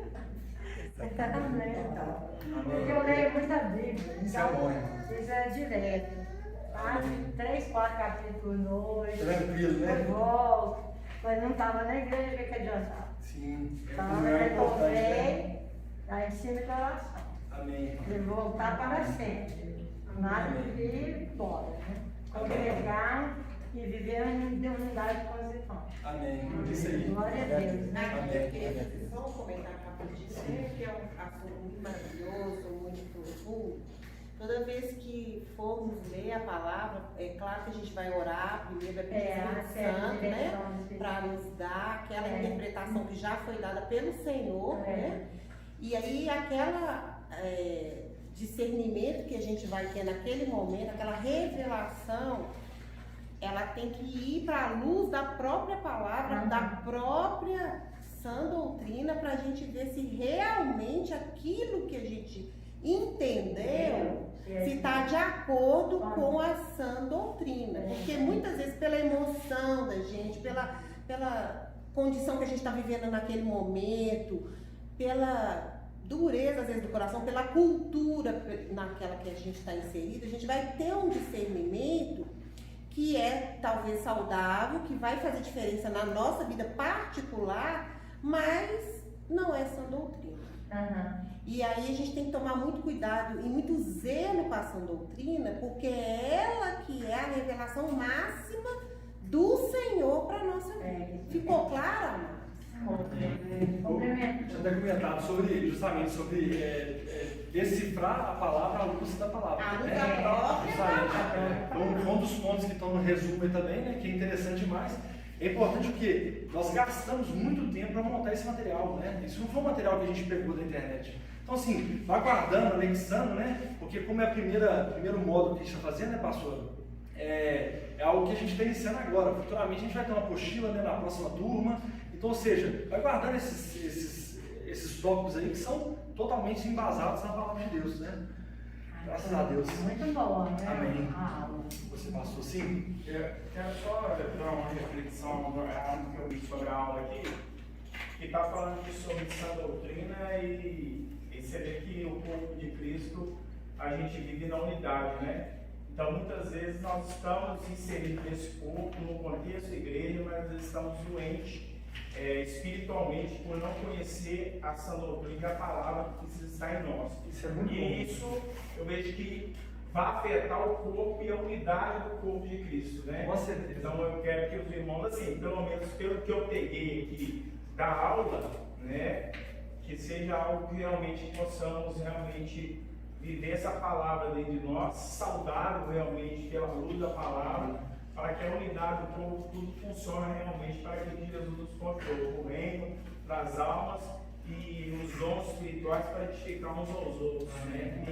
Você tá lendo, então. Amém. Porque eu leio muita Bíblia. Isso é bom, irmão. Isso é direto. Tá? 3, 4 capítulos por noite. Tranquilo, né? Eu volto. Mas não estava na igreja, o que adiantava? Sim. Então, Não eu é importante, né? retornei, aí ensino o coração. Amém. De voltar para sempre. Nada de ir embora, né? Congregar e viver em unidade com os irmãos. Amém. Isso aí. Glória a Deus, né? Eu queria só comentar rapidinho, né, que é um assunto muito maravilhoso, muito profundo. Toda vez que formos ler a palavra, é claro que a gente vai orar, primeiro vai pedir o Espírito Santo, né, para nos dar aquela interpretação que já foi dada pelo Senhor, né, e aí aquela discernimento que a gente vai ter naquele momento, aquela revelação, ela tem que ir para a luz da própria palavra, da própria sã doutrina, para a gente ver se realmente aquilo que a gente entendeu se está de acordo com a sã doutrina. Porque muitas vezes pela emoção da gente, pela condição que a gente está vivendo naquele momento, pela dureza às vezes do coração, pela cultura naquela que a gente está inserido, a gente vai ter um discernimento que é talvez saudável, que vai fazer diferença na nossa vida particular, mas não é sã doutrina. E aí a gente tem que tomar muito cuidado e muito zelo com a sã doutrina, porque é ela que é a revelação máxima do Senhor para a nossa vida. Ficou claro, amado? Tinha até comentado justamente sobre decifrar a palavra à luz da palavra. A luz da própria palavra. Um dos pontos que estão no resumo aí também, né, que é interessante demais. É importante porque nós gastamos muito tempo para montar esse material, né? Isso não foi um material que a gente pegou da internet. Então, assim, vai guardando, anexando, né? Porque como é o primeiro módulo que a gente está fazendo, né, pastor? É algo que a gente está iniciando agora. Futuramente a gente vai ter uma apostila, né, na próxima turma. Então, ou seja, vai guardando esse esses tópicos aí que são totalmente embasados na palavra de Deus, né? Graças a Deus. Muito boa, né? Amém. A aula. Você passou assim? Quero só dar uma reflexão que eu vi sobre a aula aqui, que está falando aqui sobre sã doutrina e você vê que o corpo de Cristo, a gente vive na unidade, né? Então, muitas vezes nós estamos inseridos nesse corpo, no contexto da igreja, mas às vezes estamos doentes espiritualmente por não conhecer a sã doutrina e a palavra que precisa estar em nós. Isso é muito bom. E isso eu vejo que vai afetar o corpo e a unidade do corpo de Cristo, né? Com certeza. Então eu quero que os irmãos, assim, pelo menos pelo que eu peguei aqui da aula, né, que seja algo que realmente possamos realmente viver essa palavra dentro de nós, saudável realmente pela luz da palavra, para que a unidade do corpo tudo funcione realmente para que Jesus nos controle o reino das almas e os dons espirituais para edificar uns aos outros, né?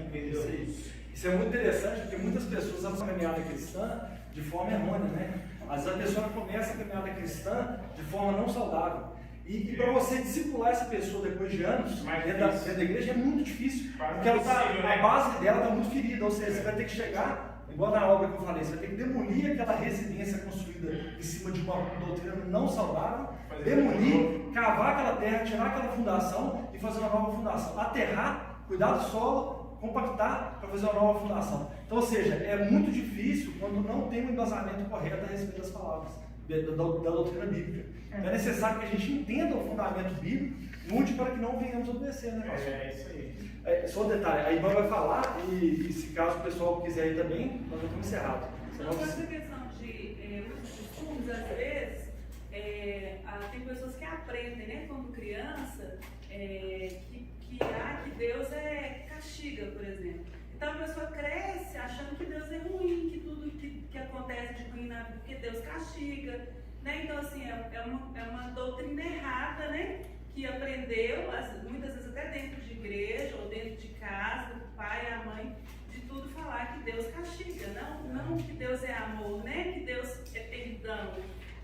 Isso é muito interessante, porque muitas pessoas vão a caminhada cristã de forma errônea, né? Às vezes a pessoa começa a caminhada cristã de forma não saudável. E para você discipular essa pessoa depois de anos, dentro da igreja, é muito difícil. Porque a base dela está muito ferida, ou seja, você vai ter que chegar, igual na obra que eu falei, você vai ter que demolir aquela residência construída em cima de uma doutrina não saudável, demolir, cavar aquela terra, tirar aquela fundação e fazer uma nova fundação. Aterrar, cuidar do solo, compactar para fazer uma nova fundação. Então, ou seja, é muito difícil quando não tem um embasamento correto a respeito das palavras, da doutrina bíblica. Então é necessário que a gente entenda o fundamento bíblico, mude para que não venhamos a obedecer, né, pastor? É isso aí. Só um detalhe, a Ivan vai falar e se caso o pessoal quiser ir também, nós já estamos encerrados. Não, com essa questão de muitos costumes, às vezes, tem pessoas que aprendem, né, quando criança, que Deus castiga, por exemplo. Então a pessoa cresce achando que Deus é ruim, que tudo que acontece de ruim na vida, porque Deus castiga, né? Então assim, é uma doutrina errada, né? Que aprendeu, muitas vezes até dentro de igreja ou dentro de casa, o pai e a mãe, de tudo falar que Deus castiga, não que Deus é amor, né? Que Deus é perdão.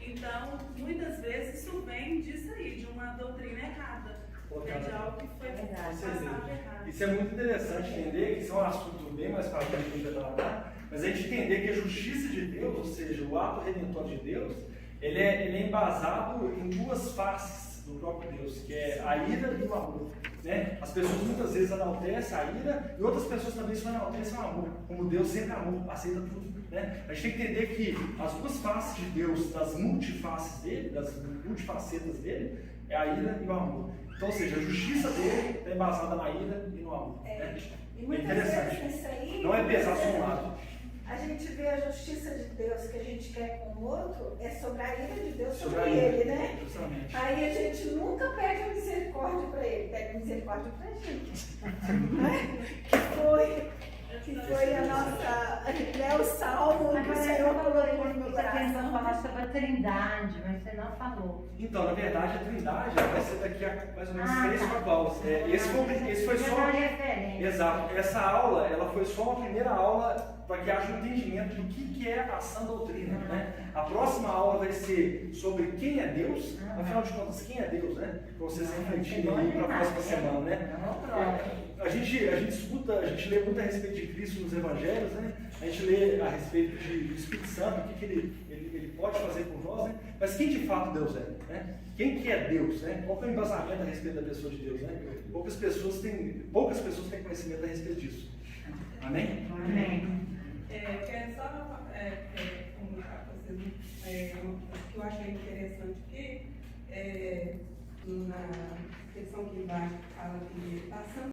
Então, muitas vezes isso vem disso aí, de uma doutrina errada. De algo que foi passado errado. Isso é muito interessante entender, que isso é um assunto bem mais para frente que a gente vai tratar, mas a gente entender que a justiça de Deus, ou seja, o ato redentor de Deus, ele é embasado em duas faces do próprio Deus, que é a ira e o amor. Né? As pessoas muitas vezes enaltecem a ira e outras pessoas também só enaltecem o amor, como Deus sempre amor, aceita tudo. Né? A gente tem que entender que as duas faces de Deus, das multifaces dele, das multifacetas dele, é a ira e o amor. Então, ou seja, a justiça dele está embasada na ira e no amor. Né? E muitas interessante. vezes isso aí, não é pesar só um lado. A gente vê a justiça de Deus que a gente quer com o outro, é sobre a ira de Deus sobre a ele, né? Justamente. Aí a gente nunca pede a misericórdia para ele, pede misericórdia para a gente. que foi a nossa, o salmo que o Senhor colocou no meu coração. Falar sobre a Trindade, mas você não falou. Então, na verdade, a Trindade vai ser daqui a mais ou menos 3-4 aulas. Esse foi só. Exato. Essa aula, ela foi só uma primeira aula para que haja um entendimento do que é a sã doutrina. Né? A próxima aula vai ser sobre quem é Deus. Afinal de contas, quem é Deus, né? Para vocês refletirem aí para a próxima semana, né? A gente escuta, a gente lê muito a respeito de Cristo nos Evangelhos, né? A gente lê a respeito do Espírito Santo, o que ele pode fazer por nós, né? Mas quem de fato Deus é? Né? Quem que é Deus? Né? Qual que é o embasamento a respeito da pessoa de Deus? Né? Poucas pessoas têm conhecimento a respeito disso. Amém? Amém. Eu quero só comunicar com vocês o que eu achei interessante aqui, na seção que embaixo fala que passando